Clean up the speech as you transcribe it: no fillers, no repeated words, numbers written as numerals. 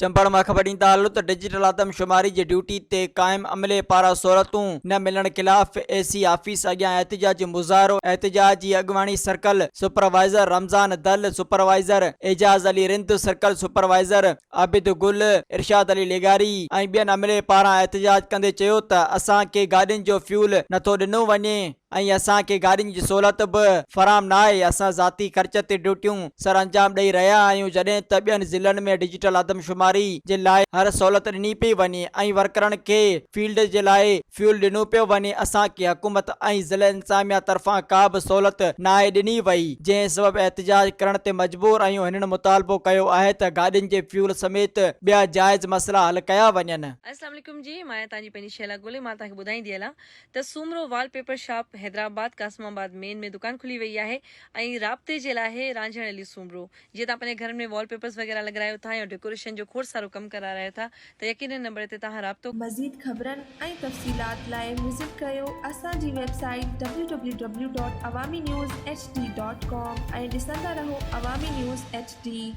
चंपड़ में ख़बर ॾींदा हलो त डिजिटल आदमशुमारी जी ड्यूटी ते क़ाइम अमले पारां सहूलतूं न मिलण खिलाफ़ एसी ऑफिस अॻियां एहतिजाजी मुज़ाहिरो। एहतिजाजी अॻवानी सर्कल सुपरवाइज़र रमज़ान दल, सुपरवाइज़र एजाज़ अली रिंद, सर्कल सुपरवाइज़र आबिद गुल, इरशाद अली लेगारी ऐं ॿियनि अमले पारां एहतिजाज कंदे चयो त असांखे गाॾियुनि जो फ्यूल नथो ॾिनो वञे ऐं असांखे गाॾियुनि जी सहूलियत बि फराम न आहे। असां ज़ाती ख़र्च ते ड्यूटियूं सर अंजाम ॾेई रहिया आहियूं, जॾहिं त ॿियनि ज़िलनि में डिजिटल आदमशुमारी जे लाइ हर सहूलियत ॾिनी पई वञे ऐं वर्करनि खे फील्ड जे लाइ फ्यूल ॾिनो पियो वञे। असांखे हुकूमत ऐं ज़िला इंतिज़ामिया तरफ़ां का बि सहूलियत न आहे ॾिनी वई, जंहिं सबबु एहतिजाज करण ते मजबूर आहियूं। हिननि मुतालबो कयो आहे त गाॾियुनि जे फ्यूल समेत ॿिया जाइज़ मसइला हल कया वञनि। अस्सलाम वालेकुम जी, मां तव्हांजी पंहिंजी शैला गोले मां तव्हांखे ॿुधाईंदी हलां त Soomro wallpaper shop Hyderabad Qasimabad main में दुकान खुली वई आहे ऐं राब्ते जे लाइ रांझण अली सूमरो। जीअं तव्हां पंहिंजे घर में वॉलपेपर्स वग़ैरह लॻारायो था या डेकोरेशन जो खोड़ सारो कमु करारायो था त यकीनन नंबर ते तव्हां राब्तो। मज़ीद ख़बरनि ऐं तफ़सीलात लाइ विज़िट कयो असांजी वेबसाइट www.awamiNewsHD.com ऐं ॾिसंदा रहो अवामी न्यूज़ HD।